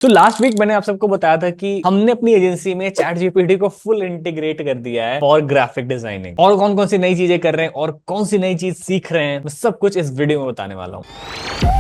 तो last week मैंने आप सबको बताया था कि हमने अपनी एजेंसी में चैट जीपीटी को फुल इंटीग्रेट कर दिया है फॉर ग्राफिक डिजाइनिंग। और कौन कौन सी नई चीजें कर रहे हैं और कौन सी नई चीज सीख रहे हैं, मैं सब कुछ इस वीडियो में बताने वाला हूं।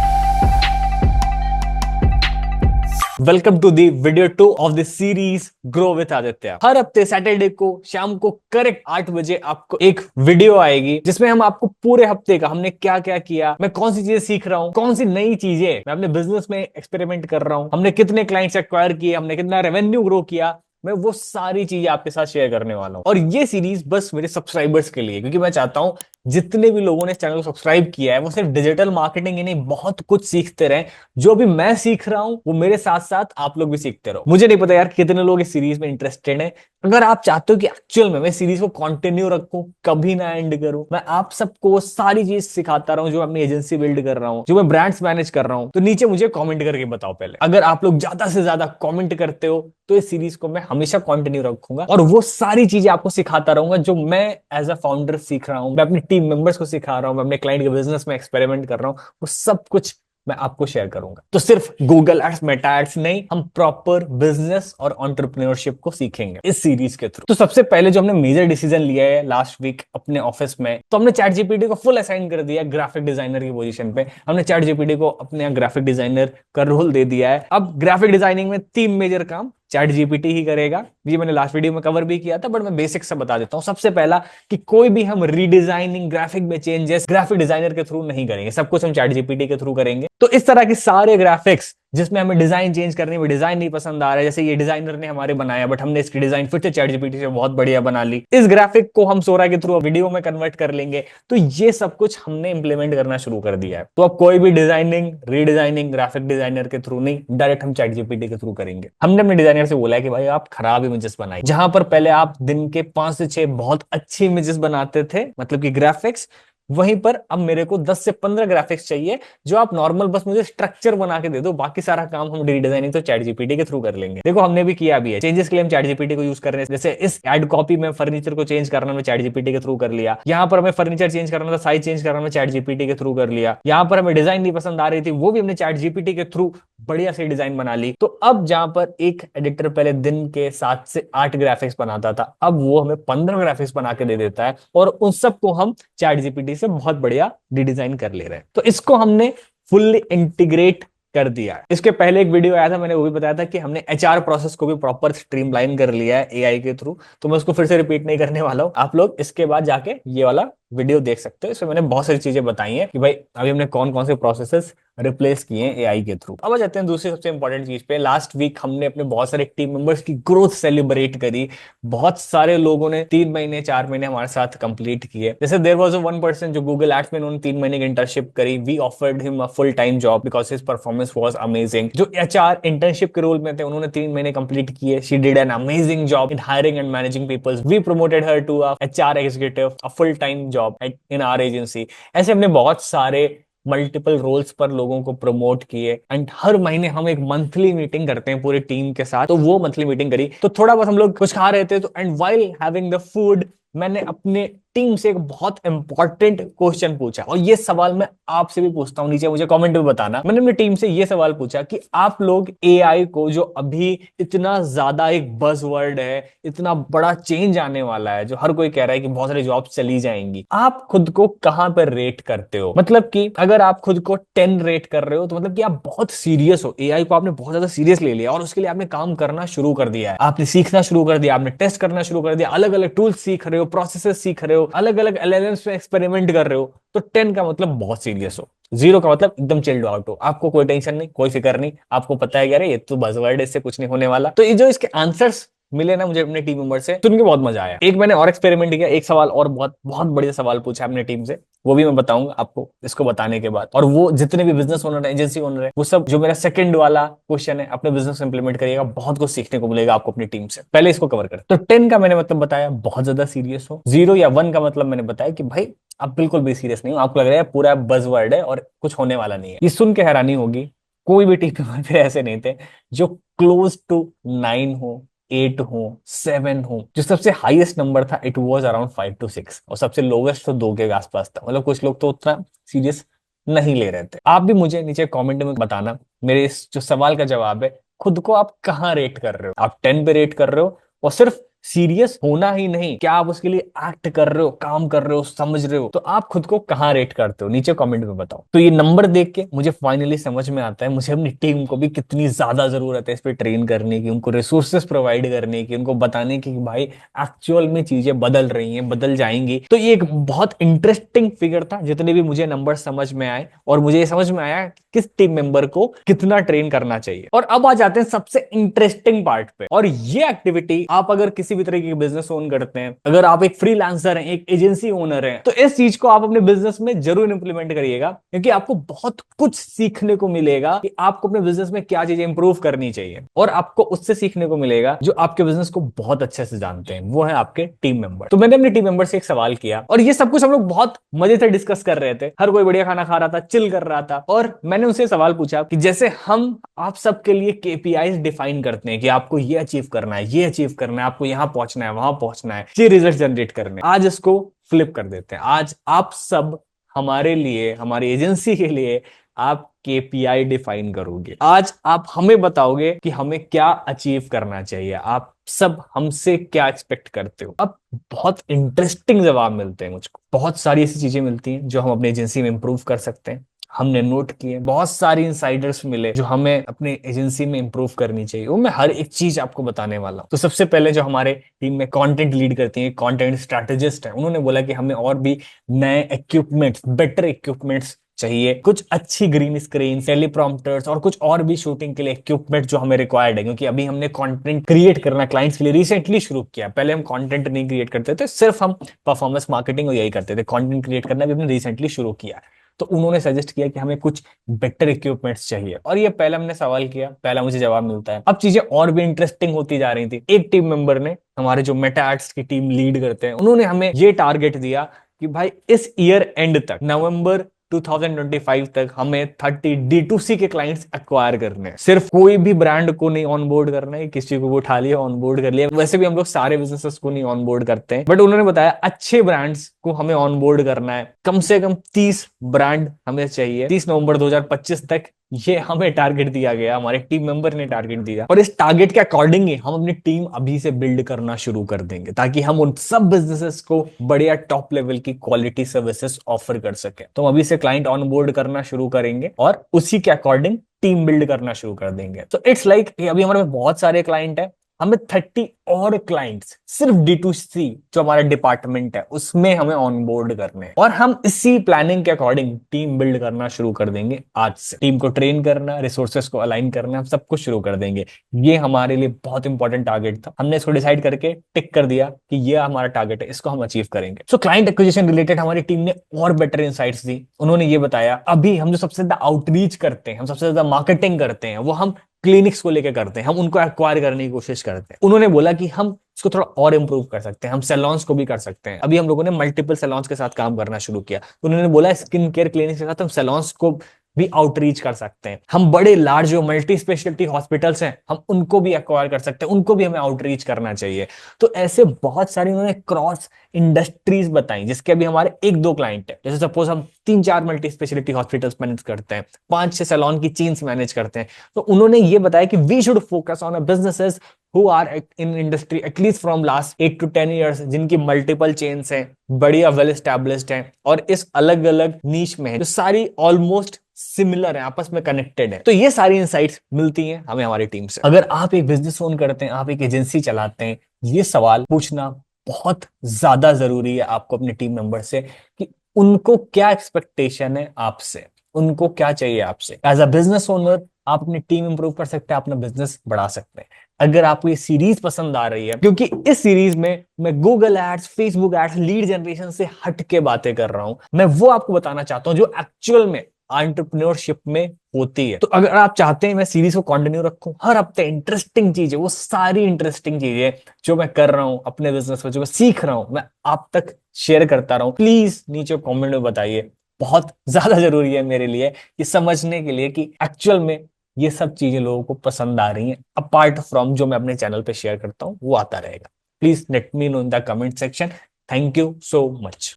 Welcome to the video 2 of the series grow with Aditya. हर हफ्ते सैटरडे को शाम को करेक्ट 8 बजे आपको एक वीडियो आएगी जिसमें हम आपको पूरे हफ्ते का हमने क्या क्या किया, मैं कौन सी चीजें सीख रहा हूं, कौन सी नई चीजें मैं अपने बिजनेस में एक्सपेरिमेंट कर रहा हूं, हमने कितने क्लाइंट्स एक्वायर किए, हमने कितना रेवेन्यू ग्रो किया, मैं वो सारी चीजें आपके साथ शेयर करने वाला हूं। और ये सीरीज बस मेरे सब्सक्राइबर्स के लिए, क्योंकि मैं चाहता हूं जितने भी लोगों ने इस चैनल को सब्सक्राइब किया है वो सिर्फ डिजिटल मार्केटिंग ही नहीं, बहुत कुछ सीखते रहे। जो भी मैं सीख रहा हूं वो मेरे साथ साथ आप लोग भी सीखते रहो। मुझे नहीं पता यार कितने लोग इस सीरीज में इंटरेस्टेड हैं। अगर आप चाहते हो कि एक्चुअल में मैं सीरीज को कंटिन्यू रखूं, कभी ना एंड करूं, मैं आप सबको सारी चीज सिखाता रहूं, जो मैं अपनी एजेंसी बिल्ड कर रहा हूं, जो मैं ब्रांड्स मैनेज कर रहा हूं, तो नीचे मुझे कमेंट करके बताओ। पहले अगर आप लोग ज्यादा से ज्यादा कमेंट करते हो तो इस सीरीज को मैं हमेशा कंटिन्यू रखूंगा और वो सारी चीजें आपको सिखाता रहूंगा जो मैं एज अ फाउंडर सीख रहा हूं, मैं अपनी टीम मेंबर्स को सिखा रहा हूं, मैं अपने क्लाइंट के बिजनेस में एक्सपेरिमेंट कर रहा हूं, वो सब कुछ मैं आपको शेयर करूंगा। तो सिर्फ गूगल एड्स, मेटा एड्स नहीं, हम प्रॉपर बिजनेस और एंटरप्रेन्योरशिप को सीखेंगे इस सीरीज के थ्रू। तो सबसे पहले जो हमने मेजर डिसीजन लिया है लास्ट वीक अपने ऑफिस में, तो हमने चैट जीपीटी को फुल असाइन कर दिया ग्राफिक डिजाइनर की पोजीशन पे। हमने चैट जीपीटी को अपने ग्राफिक डिजाइनर का रोल दे दिया है। अब ग्राफिक डिजाइनिंग में 3 मेजर काम चैट जीपीटी ही करेगा। ये मैंने लास्ट वीडियो में कवर भी किया था, बट मैं बेसिक से बता देता हूं। सबसे पहला कि कोई भी हम रीडिजाइनिंग, ग्राफिक में चेंजेस ग्राफिक डिजाइनर के थ्रू नहीं करेंगे, सब कुछ हम चैट जीपीटी के थ्रू करेंगे। तो इस तरह के सारे ग्राफिक्स जिसमें हमें डिजाइन चेंज करने में डिजाइन नहीं पसंद आ रहा है, जैसे ये डिजाइनर ने हमारे बनाया बट हमने इसकी डिजाइन फिर से चैट जीपीटी से बहुत बढ़िया बना ली, इस ग्राफिक को हम सोरा के थ्रू वीडियो में कन्वर्ट कर लेंगे। तो ये सब कुछ हमने इंप्लीमेंट करना शुरू कर दिया है। तो अब कोई भी डिजाइनिंग, रीडिजाइनिंग ग्राफिक डिजाइनर के थ्रू नहीं, डायरेक्ट हम चैट जीपीटी के थ्रू करेंगे। हमने अपने डिजाइनर से बोला है कि भाई आप खराब इमेजेस बनाइए। जहां पर पहले आप दिन के 5 से 6 बहुत अच्छी इमेजेस बनाते थे, मतलब कि ग्राफिक्स, वहीं पर अब मेरे को 10 से 15 ग्राफिक्स चाहिए जो आप नॉर्मल बस मुझे स्ट्रक्चर बना के दे दो, बाकी सारा काम हम रीडिजाइनिंग तो चैट जीपीटी के थ्रू कर लेंगे। देखो हमने भी किया भी है, चेंजेस के लिए हम चैट जीपीटी को यूज कर रहे हैं। जैसे इस एड कॉपी में फर्नीचर को चेंज करना मैं चैट जीपीटी के थ्रू कर लिया, यहाँ पर हमें फर्नीचर चेंज करना था, साइज चेंज करना मैं चैट जीपीटी के थ्रू कर लिया, यहाँ पर हमें डिजाइन नहीं पसंद आ रही थी, वो भी हमने चैट जीपीटी के थ्रू बढ़िया से डिजाइन बना ली। तो अब जहां पर एक एडिटर पहले दिन के 7 से 8 ग्राफिक्स बनाता था, अब वो हमें 15 ग्राफिक्स बना के दे देता है और उन सबको हम चैट जीपीटी से बहुत बढ़िया रिडिजाइन कर ले रहे हैं। तो इसको हमने फुल्ली इंटीग्रेट कर दिया है। इसके पहले एक वीडियो आया था, मैंने वो भी बताया था कि हमने एचआर प्रोसेस को भी प्रॉपर स्ट्रीमलाइन कर लिया है एआई के थ्रू। तो मैं उसको फिर से रिपीट नहीं करने वाला हूं, आप लोग इसके बाद जाके ये वाला वीडियो देख सकते हो। इसमें मैंने बहुत सारी चीजें बताई हैं कि भाई अभी हमने कौन कौन से प्रोसेसेस रिप्लेस किए हैं एआई के थ्रू। अब आ जाते हैं दूसरी सबसे इंपॉर्टेंट चीज पे। लास्ट वीक हमने अपने बहुत सारे टीम मेंबर्स की ग्रोथ सेलिब्रेट करी। बहुत सारे लोगों ने 3 महीने 4 महीने हमारे साथ कंप्लीट किए। जैसे देयर वाज अ 1 पर्सन जो गूगल एड्स में उन्होंने 3 महीने की इंटर्नशिप करी। We offered him a full time job because his performance was amazing. जो एचआर इंटर्नशिप के रोल में थे उन्होंने 3 महीने कंप्लीट किए। She did an amazing job in hiring and managing people. We promoted her to a HR executive, a full time job in our agency. ऐसे हमने बहुत सारे मल्टीपल रोल्स पर लोगों को प्रमोट किए। एंड हर महीने हम एक मंथली मीटिंग करते हैं पूरी टीम के साथ। तो वो मंथली मीटिंग करी, तो थोड़ा बहुत हम लोग कुछ खा रहे थे, तो and while having the food मैंने अपने टीम से एक बहुत इंपॉर्टेंट क्वेश्चन पूछा। और ये सवाल मैं आपसे भी पूछता हूं, नीचे मुझे कमेंट में बताना। मैंने अपनी टीम से ये सवाल पूछा कि आप लोग एआई को, जो अभी इतना ज्यादा एक बज़वर्ड है, इतना बड़ा चेंज आने वाला है, जो हर कोई कह रहा है कि बहुत सारी जॉब चली जाएंगी, आप खुद को कहां पर रेट करते हो? मतलब कि अगर आप खुद को 10 रेट कर रहे हो तो मतलब कि आप बहुत सीरियस हो, एआई को आपने बहुत ज्यादा सीरियस ले लिया और उसके लिए आपने काम करना शुरू कर दिया है, आपने सीखना शुरू कर दिया, आपने टेस्ट करना शुरू कर दिया, अलग अलग टूल्स सीख रहे हो, प्रोसेसेस सीख रहे हो, अलग अलग एलएलएम्स में एक्सपेरिमेंट कर रहे हो। तो 10 का मतलब बहुत सीरियस हो, 0 का मतलब एकदम चिल्ड आउट हो, आपको कोई टेंशन नहीं, कोई फिक्र नहीं, आपको पता है कि अरे ये तो बज़वर्ड है, इससे कुछ नहीं होने वाला। तो ये जो इसके आंसर्स मिले ना मुझे अपने टीम मेंबर से, सुन के बहुत मजा आया। एक मैंने और एक्सपेरिमेंट किया, एक सवाल और बहुत बहुत बढ़िया सवाल पूछा अपने टीम से, वो भी मैं बताऊंगा आपको इसको बताने के बाद। और वो जितने भी बिजनेस ओनर है, एजेंसी ओनर है, वो सब जो मेरा सेकंड वाला क्वेश्चन है अपने बिजनेस में इंप्लीमेंट करिएगा, बहुत कुछ सीखने को मिलेगा आपको अपनी टीम से। पहले इसको कवर करें। तो 10 का मैंने मतलब बताया बहुत ज्यादा सीरियस हो, 0 या 1 का मतलब मैंने बताया कि भाई आप बिल्कुल भी सीरियस नहीं हो, आपको लग रहा है पूरा बज़वर्ड है और कुछ होने वाला नहीं है। ये सुन के हैरानी होगी, कोई भी टीम मेंबर ऐसे नहीं थे जो क्लोज टू 9 हो, 8 हो, 7 हो। जो सबसे हाईएस्ट नंबर था इट वाज अराउंड 5 to 6 और सबसे लोवेस्ट तो 2 के आसपास था। मतलब कुछ लोग तो उतना सीरियस नहीं ले रहे थे। आप भी मुझे नीचे कमेंट में बताना मेरे इस जो सवाल का जवाब है खुद को आप कहाँ रेट कर रहे हो? आप 10 पे रेट कर रहे हो? और सिर्फ सीरियस होना ही नहीं, क्या आप उसके लिए एक्ट कर रहे हो, काम कर रहे हो, समझ रहे हो? तो आप खुद को कहाँ रेट करते हो, नीचे कमेंट में बताओ। तो ये नंबर देख के मुझे फाइनली समझ में आता है मुझे अपनी टीम को भी कितनी ज्यादा जरूरत है इस पे ट्रेन करने की, उनको रिसोर्सेस प्रोवाइड करने की, उनको बताने की कि भाई एक्चुअल में चीजें बदल रही हैं, बदल जाएंगी। तो ये एक बहुत इंटरेस्टिंग फिगर था जितने भी मुझे नंबर समझ में आए, और मुझे ये समझ में आया किस टीम मेंबर को कितना ट्रेन करना चाहिए। और अब आ जाते हैं सबसे इंटरेस्टिंग पार्ट पे, और ये एक्टिविटी आप अगर किसी भी तरीके की बिजनेस ओन करते हैं, अगर आप एक फ्रीलांसर हैं, एक एजेंसी ओनर हैं, तो इस चीज को आप अपने बिजनेस में जरूर इंप्लीमेंट करिएगा, क्योंकि आपको बहुत कुछ सीखने को मिलेगा कि आपको अपने बिजनेस में क्या चीजें इंप्रूव करनी चाहिए। और आपको उससे सीखने को मिलेगा जो आपके बिजनेस को बहुत अच्छे से जानते हैं, वो है आपके टीम मेंबर। तो मैंने अपनी टीम मेंबर से एक सवाल किया, और ये सब कुछ हम लोग बहुत मजे से डिस्कस कर रहे थे, हर कोई बढ़िया खाना खा रहा था, चिल कर रहा था। और मैंने उनसे सवाल पूछा कि जैसे हम आप सबके लिए केपीआईज डिफाइन करते हैं कि आपको ये अचीव करना है, ये अचीव करना है, आपको यहां पहुंचना है, वहां पहुंचना है, ये रिजल्ट जनरेट करने हैं, आज इसको फ्लिप कर देते हैं। आज आप सब हमारे लिए, हमारी एजेंसी के लिए आप केपीआई डिफाइन करोगे। आज आप हमें बताओगे कि हमें क्या अचीव करना चाहिए, आप सब हमसे क्या एक्सपेक्ट करते हो। अब बहुत इंटरेस्टिंग जवाब मिलते हैं मुझको, बहुत सारी ऐसी चीजें मिलती हैं जो हम अपनी एजेंसी में इंप्रूव कर सकते हैं। हमने नोट किए, बहुत सारी इनसाइडर्स मिले जो हमें अपनी एजेंसी में इंप्रूव करनी चाहिए, वो मैं हर एक चीज आपको बताने वाला हूं। तो सबसे पहले जो हमारे टीम में कंटेंट लीड करती है, कंटेंट स्ट्रेटेजिस्ट है, उन्होंने बोला कि हमें और भी नए इक्विपमेंट्स, बेटर इक्विपमेंट्स चाहिए, कुछ अच्छी ग्रीन स्क्रीन, टेलीप्रॉम्प्टर्स और कुछ और भी शूटिंग के लिए इक्विपमेंट जो हमें रिक्वायर्ड है, क्योंकि अभी हमने कंटेंट क्रिएट करना क्लाइंट्स के लिए रिसेंटली शुरू किया। पहले हम कंटेंट नहीं क्रिएट करते थे, सिर्फ हम परफॉर्मेंस मार्केटिंग और यही करते थे। कंटेंट क्रिएट करना भी हमने रिसेंटली शुरू किया। तो उन्होंने सजेस्ट किया कि हमें कुछ बेटर इक्विपमेंट्स चाहिए, और ये पहला हमने सवाल किया, पहला मुझे जवाब मिलता है। अब चीजें और भी इंटरेस्टिंग होती जा रही थी। एक टीम मेंबर ने, हमारे जो मेटा एड्स की टीम लीड करते हैं, उन्होंने हमें ये टारगेट दिया कि भाई इस ईयर एंड तक, नवंबर 2025 तक हमें 30 D2C के क्लाइंट्स एक्वायर करने हैं। सिर्फ कोई भी ब्रांड को नहीं ऑनबोर्ड करना है, किसी को उठा लिया ऑनबोर्ड कर लिया। वैसे भी हम लोग सारे बिजनेसेस को नहीं ऑनबोर्ड करते हैं, बट उन्होंने बताया अच्छे ब्रांड्स को हमें ऑनबोर्ड करना है। कम से कम 30 ब्रांड हमें चाहिए 30 नवंबर 2025 तक। ये हमें टारगेट दिया गया, हमारे टीम मेंबर ने टारगेट दिया, और इस टारगेट के अकॉर्डिंग ही हम अपनी टीम अभी से बिल्ड करना शुरू कर देंगे, ताकि हम उन सब बिजनेसेस को बढ़िया टॉप लेवल की क्वालिटी सर्विसेज ऑफर कर सके। तो अभी से क्लाइंट ऑनबोर्ड करना शुरू करेंगे और उसी के अकॉर्डिंग टीम बिल्ड करना शुरू कर देंगे। तो इट्स लाइक अभी हमारे बहुत सारे क्लाइंट है, हमें 30 और क्लाइंट्स सिर्फ D2C जो हमारा डिपार्टमेंट है उसमें हमें ऑनबोर्ड करने हैं, और हम इसी प्लानिंग के अकॉर्डिंग टीम बिल्ड करना शुरू कर देंगे। आज से टीम को ट्रेन करना, रिसोर्सेस को अलाइन करना, हम सब कुछ शुरू कर देंगे। ये हमारे लिए बहुत इंपॉर्टेंट टारगेट था, हमने इसको डिसाइड करके टिक कर दिया कि ये हमारा टारगेट है, इसको हम अचीव करेंगे। सो क्लाइंट एक्विजिशन रिलेटेड हमारी टीम ने और बेटर इंसाइट्स दी। उन्होंने ये बताया, अभी हम जो सबसे ज्यादा आउटरीच करते हैं, हम सबसे ज्यादा मार्केटिंग करते हैं, वो हम क्लिनिक्स को लेकर करते हैं, हम उनको एक्वायर करने की कोशिश करते हैं। उन्होंने बोला कि हम इसको थोड़ा और इंप्रूव कर सकते हैं, हम सैलॉन्स को भी कर सकते हैं। अभी हम लोगों ने मल्टीपल सैलॉन्स के साथ काम करना शुरू किया। तो उन्होंने बोला स्किन केयर क्लिनिक्स के साथ हम सैलॉन्स को भी आउटरीच कर सकते हैं, हम बड़े लार्ज जो मल्टी स्पेशलिटी हॉस्पिटल्स हैं हम उनको भी एक्वायर कर सकते हैं, उनको भी हमें आउटरीच करना चाहिए। तो ऐसे बहुत सारी उन्होंने क्रॉस इंडस्ट्रीज बताई, जिसके अभी हमारे एक दो क्लाइंट है। जैसे सपोज हम 3-4 मल्टी स्पेशलिटी हॉस्पिटल्स मैनेज करते हैं, 5-6 सैलॉन की चेन्स मैनेज करते हैं। तो उन्होंने ये बताया कि we should focus on a businesses who are in industry at least from last 8 to 10 years, जिनकी मल्टीपल चेन्स हैं, बढ़िया वेल एस्टैब्लिश्ड हैं, और इस अलग अलग नीश में है, जो सारी ऑलमोस्ट सिमिलर है, आपस में कनेक्टेड है। तो ये सारी इंसाइट्स मिलती हैं हमें हमारी टीम से। अगर आप एक बिजनेस ओन करते हैं, आप एक एजेंसी चलाते हैं, ये सवाल पूछना बहुत ज्यादा जरूरी है आपको अपने टीम मेंबर से, कि उनको क्या एक्सपेक्टेशन है आपसे, उनको क्या चाहिए आपसे। एज अ बिजनेस ओनर आप अपनी टीम इंप्रूव कर सकते हैं, अपना बिजनेस बढ़ा सकते हैं। अगर आपको ये सीरीज पसंद आ रही है, क्योंकि इस सीरीज में मैं Google ads, Facebook ads, lead generation से हट के बातें कर रहा हूं, मैं वो आपको बताना चाहता हूं जो एक्चुअल में एंटरप्रेन्योरशिप में होती है। तो अगर आप चाहते हैं मैं सीरीज को कंटिन्यू रखूं, हर हफ्ते इंटरेस्टिंग चीजें, वो सारी इंटरेस्टिंग चीजें जो मैं कर रहा हूं अपने बिजनेस में, जो मैं सीख रहा हूं, मैं आप तक शेयर करता रहूं, प्लीज नीचे कमेंट में बताइए। बहुत ज्यादा जरूरी है मेरे लिए ये समझने के लिए कि एक्चुअल में ये सब चीजें लोगों को पसंद आ रही हैं, अपार्ट फ्रॉम जो मैं अपने चैनल पे शेयर करता हूं वो आता रहेगा। Please let me know in the comment section. Thank you so much.